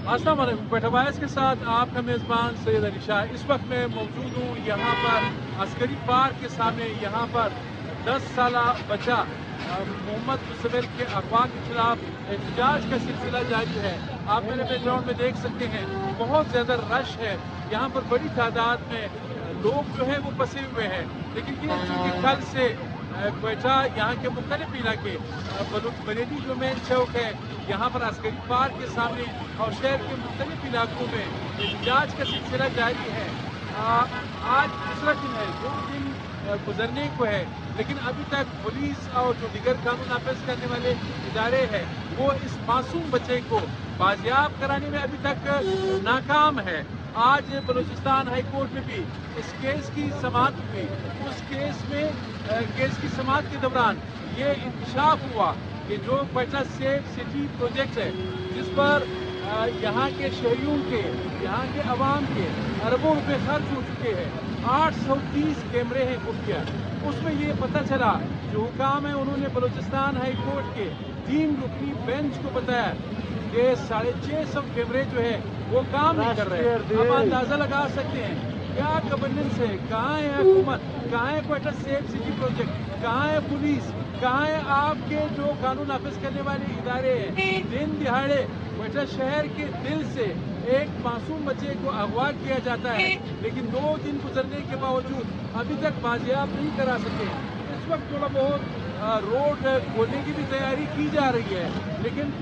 अस्सलाम वालेकुम। पेटवाइस के साथ आपका मेज़बान सैयद अली शाह। इस वक्त मैं मौजूद हूँ यहाँ पर अस्करी पार्क के सामने। यहाँ पर 10 साला बच्चा मोहम्मद मुसव्विर के अगवा के खिलाफ एहतजाज का सिलसिला जारी है। आप मेरे बैकग्राउंड में देख सकते हैं, बहुत ज़्यादा रश है। यहाँ पर बड़ी तादाद में लोग जो है वो फंसे हुए हैं। लेकिन ये चूँकि कल से क्वेटा यहाँ के मुख्तलिफ इलाके बरेली जो मेन चौक है, यहाँ पर अस्करी पार्क के सामने और शहर के मुख्तलिफ इलाकों में एहतजाज का सिलसिला जारी है। आज दूसरा दिन है, 2 दिन गुजरने को है, लेकिन अभी तक पुलिस और जो दीगर कानून नाफिज करने वाले इदारे हैं वो इस मासूम बच्चे को बाजियाब कराने में अभी तक नाकाम है। आज बलूचिस्तान हाई कोर्ट में भी इस केस की समाअत हुई। उस केस में केस की समाअत के दौरान ये इंकशाफ हुआ कि जो क्वेटा सेफ सिटी प्रोजेक्ट है, जिस पर यहाँ के शहरियों के, यहाँ के अवाम के अरबों रुपए खर्च हो चुके हैं, 830 कैमरे हैं खुफिया, उसमें ये पता चला जो हुकाम है उन्होंने बलूचिस्तान हाई कोर्ट के 3 रुकनी बेंच को बताया कि 650 कैमरे जो है वो काम नहीं कर रहे हैं। आप अंदाजा लगा सकते हैं क्या गवर्नेंस है, कहाँ है हुकूमत, कहाँ है क्वेटा सेफ सिटी प्रोजेक्ट, कहाँ है पुलिस, कहाँ है आपके जो कानून नाफिज करने वाले इदारे हैं। दिन दिहाड़े क्वेटा शहर के दिल से एक मासूम बच्चे को अगवा किया जाता है, लेकिन 2 दिन गुजरने के बावजूद अभी तक बाजियाब नहीं करा सके। इस वक्त थोड़ा बहुत रोड खोलने की भी तैयारी की जा रही है, लेकिन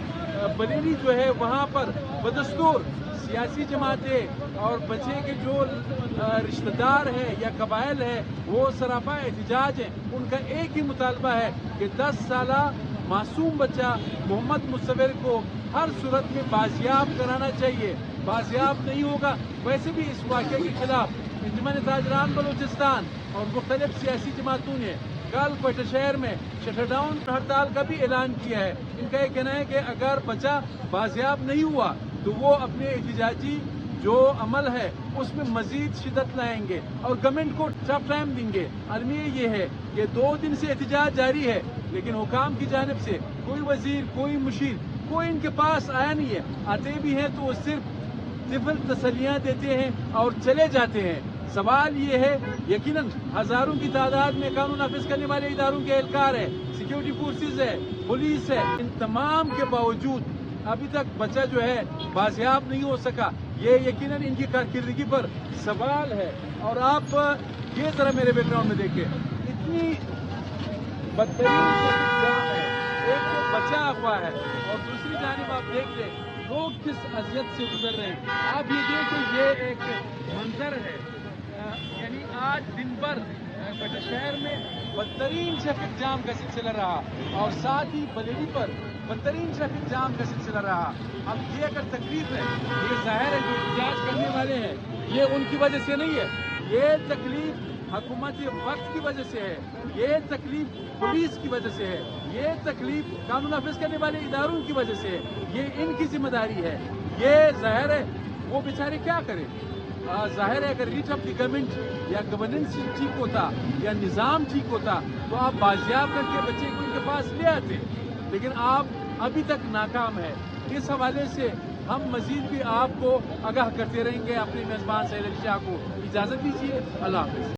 बरेली जो है वहाँ पर बदस्तूर सियासी जमातें और बच्चे के जो रिश्तेदार हैं या कबाइल है वो सरापा एहतजाज हैं। उनका एक ही मुतालबा है कि 10 साला मासूम बच्चा मोहम्मद मुसव्विर को हर सूरत में बाजियाब कराना चाहिए। बाजियाब नहीं होगा, वैसे भी इस वाक़े के खिलाफ इंजमन ताजरान बलूचिस्तान और मुख्तलिफ सियासी जमातों ने कल क्वेटा शहर में शटरडाउन हड़ताल का भी ऐलान किया है। इनका ये कहना है कि अगर बच्चा बाजियाब नहीं हुआ तो वो अपने एहतजाजी जो अमल है उसमें मजीद शिद्दत लाएंगे और गवर्नमेंट को टफ टाइम देंगे। अलमिया ये है कि 2 दिन से एहतजाज जारी है, लेकिन हुकाम की जानिब से कोई वजीर, कोई मुशीर, कोई इनके पास आया नहीं है। आते भी हैं तो वो सिर्फ तिफल तसलियाँ देते हैं और चले जाते हैं। सवाल ये है, यकीनन हजारों की तादाद में कानून नाफिज करने वाले इदारों के एहलकार है, सिक्योरिटी फोर्सेज है, पुलिस है, इन तमाम के बावजूद अभी तक बच्चा जो है बाजियाब नहीं हो सका। ये यकीनन इनकी कारकिर्दगी पर सवाल है। और आप ये जरा मेरे बैकग्राउंड में देखें, इतनी बदतरीन जाम है, एक तो बच्चा अगवा है और दूसरी जानिब आप देख लें लोग किस अजियत से गुजर रहे हैं। आप ये देखें, ये एक मंजर है, यानी आज दिन भर क्वेटा शहर में बदतरीन ट्रैफिक जाम का सिलसिला रहा और साथ ही बरेली पर बदतरीन ट्रैफिक जाम का सिलसिला रहा। अब ये अगर तकलीफ है, ये जाहिर है जो एहतजाज करने वाले हैं ये उनकी वजह से नहीं है, ये तकलीफ हुकूमत वक्त की वजह से है, ये तकलीफ पुलिस की वजह से है, ये तकलीफ कानून नाफिज करने वाले इदारों की वजह से है। ये इनकी जिम्मेदारी है। ये जाहिर है वो बेचारे क्या करें। जाहिर है अगर रीच ऑफ द गवर्नमेंट या गवर्नेंस ठीक होता या निज़ाम ठीक होता तो आप बाजियाब करके बच्चे को इनके पास ले आते, लेकिन आप अभी तक नाकाम है। इस हवाले से हम मजीद भी आपको आगाह करते रहेंगे। अपने मेज़बान सैयद अली शाह को इजाज़त दीजिए। अल्लाह हाफ़िज़।